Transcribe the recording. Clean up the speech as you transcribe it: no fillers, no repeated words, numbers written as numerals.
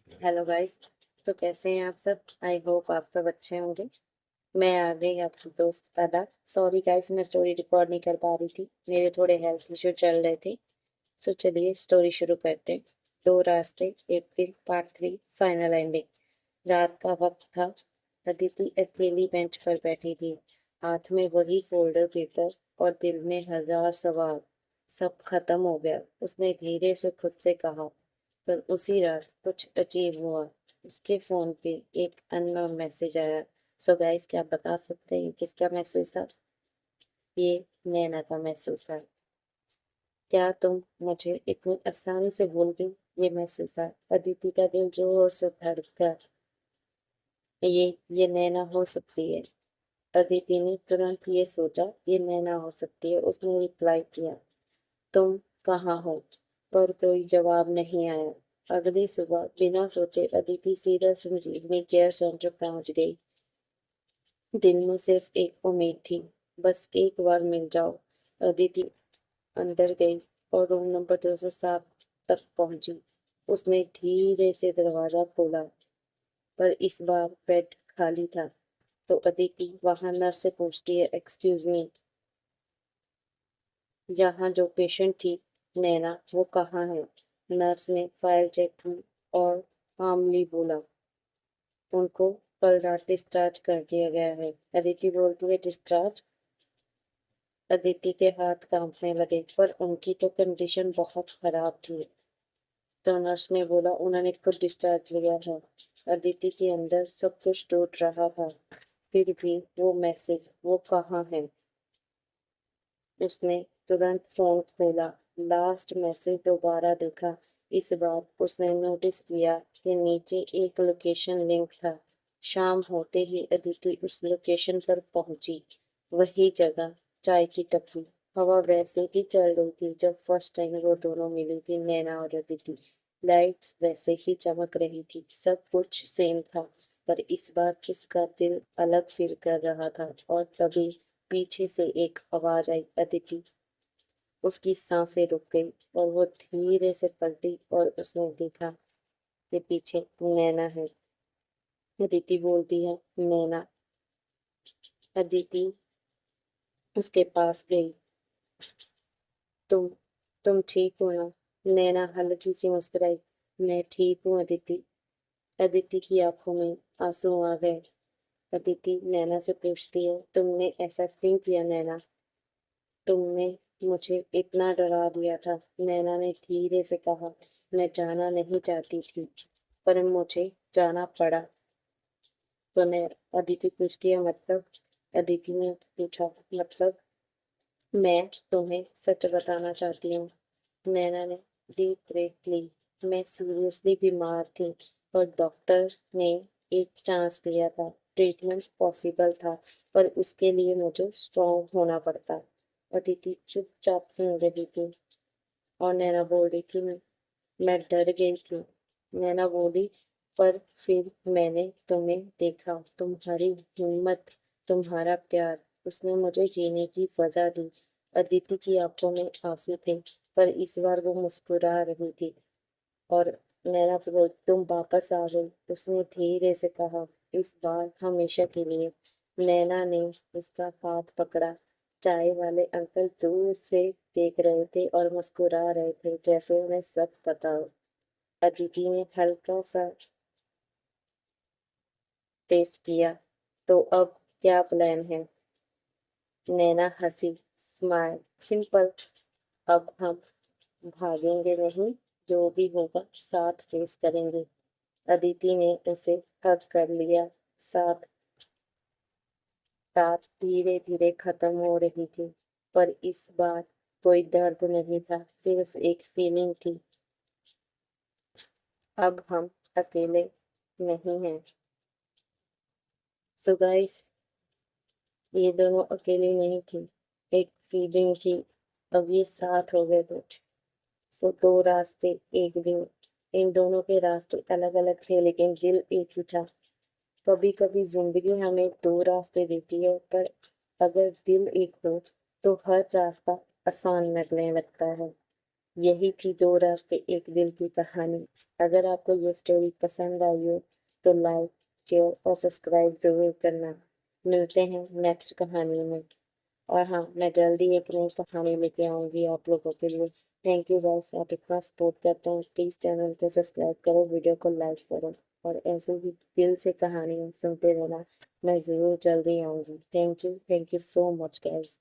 Hello guys. तो कैसे हैं आप सब? आई होप आप सब अच्छे होंगे। मैं आ गई आपकी दोस्त अदा। सॉरी गाइस, मैं स्टोरी रिकॉर्ड नहीं कर पा रही थी, मेरे थोड़े हेल्थ इशू चल रहे थे। सो चलिए स्टोरी शुरू करते हैं। दो रास्ते, अप्रैल पार्ट 3, फाइनल एंडिंग। रात का वक्त था। अदिति अकेली बेंच पर बैठी थी, हाथ में वही फोल्डर पेपर और दिल में हजार सवाल। सब खत्म हो गया, उसने धीरे से खुद से कहा। पर उसी रात कुछ अजीब हुआ। उसके फोन पे एक अननोन मैसेज आया। सो गाइस, क्या आप बता सकते हैं किसका मैसेज था? ये नैना का मैसेज था। क्या तुम मुझे इतनी आसानी से भूल गई? ये मैसेज था। अदिति का दिल जोर से धड़का। ये नैना हो सकती है। अदिति ने तुरंत ये सोचा, ये नैना हो सकती है। उसने रिप्लाई किया, तुम कहाँ हो? पर कोई जवाब नहीं आया। अगली सुबह बिना सोचे अदिति सीधा संजीवनी केयर सेंटर पहुंच गई। दिल में सिर्फ एक उम्मीद थी, बस एक बार मिल जाओ। अदिति अंदर गई और रूम नंबर 207 तक पहुंची। उसने धीरे से दरवाजा खोला, पर इस बार बेड खाली था। तो अदिति वहां नर्स से पूछती है, एक्सक्यूज मी, यहाँ जो पेशेंट थी नैना, वो कहाँ है? नर्स ने फाइल चेक की और कामली बोला, उनको कल रात डिस्चार्ज कर दिया गया है। अदिति बोलती है, डिस्चार्ज? अदिति के हाथ कांपने लगे, पर उनकी तो कंडीशन बहुत खराब थी। तो नर्स ने बोला, उन्होंने खुद डिस्चार्ज लिया है। अदिति के अंदर सब कुछ टूट रहा था। फिर भी वो मैसेज, वो कहाँ है? उसने तुरंत फोन खोला, लास्ट मैसेज दोबारा देखा। इस बार उसने नोटिस किया कि नीचे एक लोकेशन लिंक था। शाम होते ही अदिति उस लोकेशन पर पहुंची। वही जगह, चाय की टपरी। हवा वैसे ही चल रही थी जब फर्स्ट टाइम वो दोनों मिली थी, नैना और अदिति। लाइट्स वैसे ही चमक रही थी, सब कुछ सेम था। पर इस बार उसका दिल अलग फील कर रहा था। और तभी पीछे से एक आवाज आई, अदिति। उसकी सांसें रुक गई और वो धीरे से पलटी और उसने देखा कि पीछे नैना है। अदिति बोलती है, नैना। अदिति उसके पास गई। तुम तुम ठीक हो ना? नैना हल्की सी मुस्कुराई। मैं ठीक हूँ अदिति। अदिति की आंखों में आंसू आ गए। अदिति नैना से पूछती है, तुमने ऐसा क्यों किया नैना? तुमने मुझे इतना डरा दिया था। नैना ने धीरे से कहा, मैं जाना नहीं चाहती थी, पर मुझे जाना पड़ा। तो अदिति पूछती है, मतलब? अदिति ने पूछा, मतलब मैं तुम्हें सच बताना चाहती हूँ। नैना ने डीप ब्रेथ ली। मैं सीरियसली बीमार थी और डॉक्टर ने एक चांस दिया था। ट्रीटमेंट पॉसिबल था, पर उसके लिए मुझे स्ट्रांग होना पड़ता। अदिति चुपचाप सुन रही थी और नैना बोल रही थी, मैं डर गई थी। नैना बोली, पर फिर मैंने तुम्हें देखा, तुम्हारी हिम्मत, तुम्हारा प्यार, उसने मुझे जीने की वजह दी। अदिति की आंखों में आंसू थे, पर इस बार वो मुस्कुरा रही थी। और नैना को बोल, तुम वापस आ गई, उसने धीरे से कहा, इस बार हमेशा के लिए। नैना ने उसका हाथ पकड़ा। चाय वाले अंकल दूर से देख रहे थे और मुस्कुरा रहे थे, जैसे उन्हें सब पता हो। अदिति ने हल्का सा टेस्ट किया। तो अब क्या प्लान है? नैना हंसी, स्माइल, सिंपल। अब हम भागेंगे नहीं, जो भी होगा साथ फेस करेंगे। अदिति ने उसे हग कर लिया। साथ रात धीरे धीरे खत्म हो रही थी, पर इस बार कोई दर्द नहीं था, सिर्फ एक फीलिंग थी, अब हम अकेले नहीं हैं। सो गाइस, ये दोनों अकेली नहीं थी, एक फीलिंग थी। अब ये साथ हो गए थे। सो दो रास्ते, एक दिन। इन दोनों के रास्ते अलग अलग थे, लेकिन दिल एक ही था। कभी कभी जिंदगी हमें दो रास्ते देती है, पर अगर दिल एक हो तो हर रास्ता आसान लगने लगता है। यही थी दो रास्ते एक दिल की कहानी। अगर आपको ये स्टोरी पसंद आई हो तो लाइक, शेयर और सब्सक्राइब ज़रूर करना। मिलते हैं नेक्स्ट कहानी में। और हाँ, मैं जल्दी एक नई कहानी लेके आऊँगी आप लोगों के लिए। थैंक यू गाइस, आप इतना सपोर्ट करते हैं। प्लीज़ चैनल को सब्सक्राइब करो, वीडियो को लाइक करो और ऐसे ही दिल से कहानियाँ सुनते रहना। मैं ज़रूर जल्दी आऊँगी। Thank you so much guys.